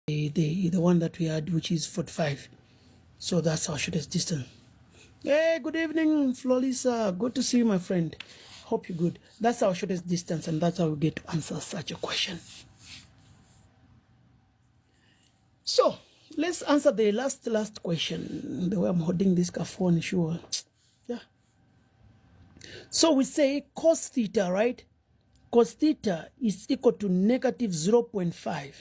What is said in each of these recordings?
the one that we had, which is 45. So that's our shortest distance. Hey, good evening, Florisa. Good to see you, my friend. Hope you're good. That's our shortest distance, and that's how we get to answer such a question. So let's answer the last question. The way I'm holding this phone, sure. Yeah. So we say cos theta, right? Cos theta is equal to negative 0.5.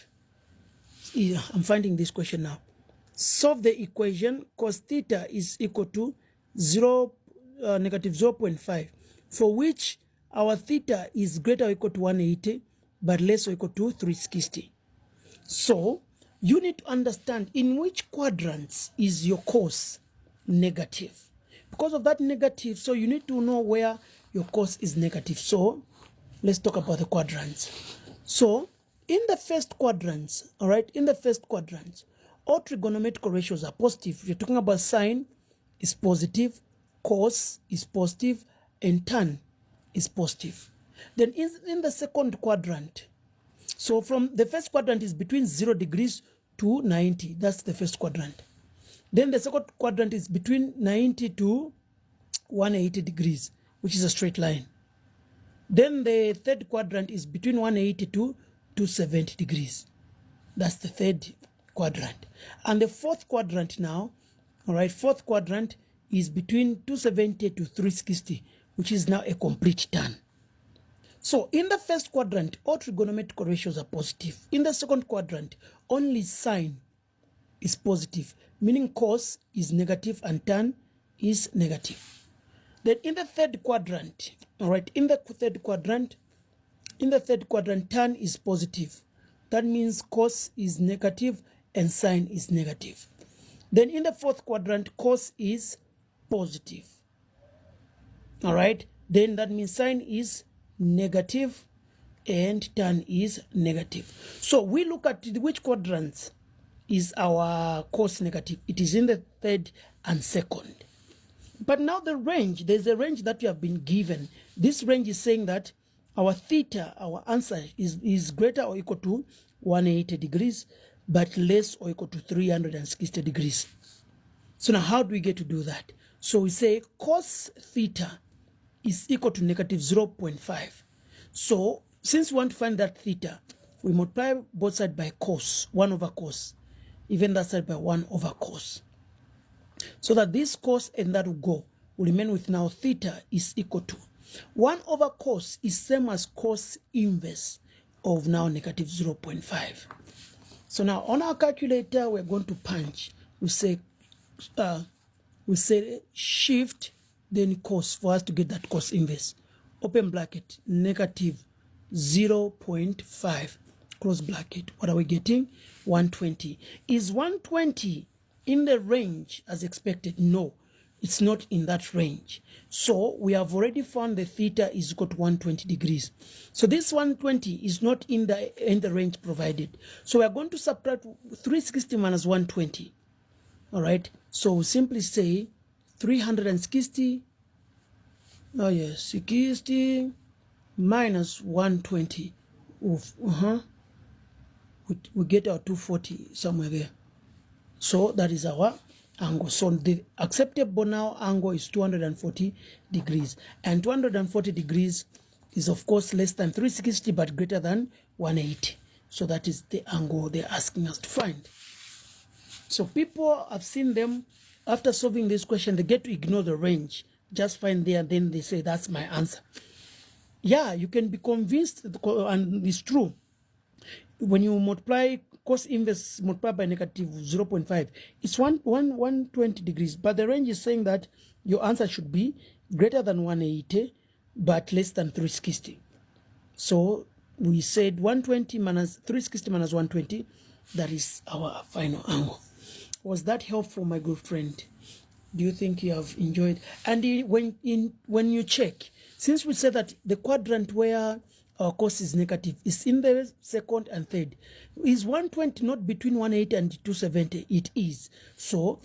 Yeah, I'm finding this question now. Solve the equation. Cos theta is equal to negative 0.5, for which our theta is greater or equal to 180, but less or equal to 360. So you need to understand in which quadrants is your cos negative. Because of that negative, so you need to know where your cos is negative. So let's talk about the quadrants. So in the first quadrant, all right, in the first quadrant, all trigonometrical ratios are positive. You're talking about sine is positive, cos is positive, and tan is positive. Then in the second quadrant, so from the first quadrant is between 0 degrees to 90. That's the first quadrant. Then the second quadrant is between 90 to 180 degrees, which is a straight line. Then the third quadrant is between 180 to 270 degrees. That's the third quadrant. And the fourth quadrant now, all right, fourth quadrant is between 270 to 360, which is now a complete tan. So in the first quadrant, all trigonometrical ratios are positive. In the second quadrant, only sine is positive, meaning cos is negative and tan is negative. Then in the third quadrant, all right, in the third quadrant, tan is positive. That means cos is negative and sine is negative. Then in the fourth quadrant, cos is positive. All right, then that means sine is negative and tan is negative. So we look at which quadrants is our cos negative. It is in the third and second. But now the range, there's a range that we have been given. This range is saying that our theta, our answer is greater or equal to 180 degrees, but less or equal to 360 degrees. So now how do we get to do that? So we say cos theta is equal to negative 0.5. So since we want to find that theta, we multiply both sides by cos, 1 over cos, even that side by 1 over cos. So that this cos and that will go, will remain with now theta is equal to 1 over cos is same as cos inverse of now negative 0.5. So now on our calculator, we're going to punch. We say shift, then cos for us to get that cos inverse. Open bracket, negative 0.5, close bracket. What are we getting? 120. Is 120 in the range as expected? No, it's not in that range. So we have already found the theta is equal to 120 degrees. So this 120 is not in the range provided. So we are going to subtract 360 minus 120. All right, so we simply say 360, 60 minus 120. We get our 240 somewhere there. So that is our angle. So the acceptable now angle is 240 degrees. And 240 degrees is of course less than 360 but greater than 180. So that is the angle they're asking us to find. So people, I've seen them, after solving this question, they get to ignore the range. Just find there and then they say, that's my answer. Yeah, you can be convinced, and it's true. When you multiply cos inverse multiplied by negative 0.5, it's 120 degrees. But the range is saying that your answer should be greater than 180, but less than 360. So we said 120 minus 360 minus 120, that is our final angle. Was that helpful, my good friend? Do you think you have enjoyed? And when you check, since we said that the quadrant where our cos is negative is in the second and third, is 120 not between 180 and 270? It is. So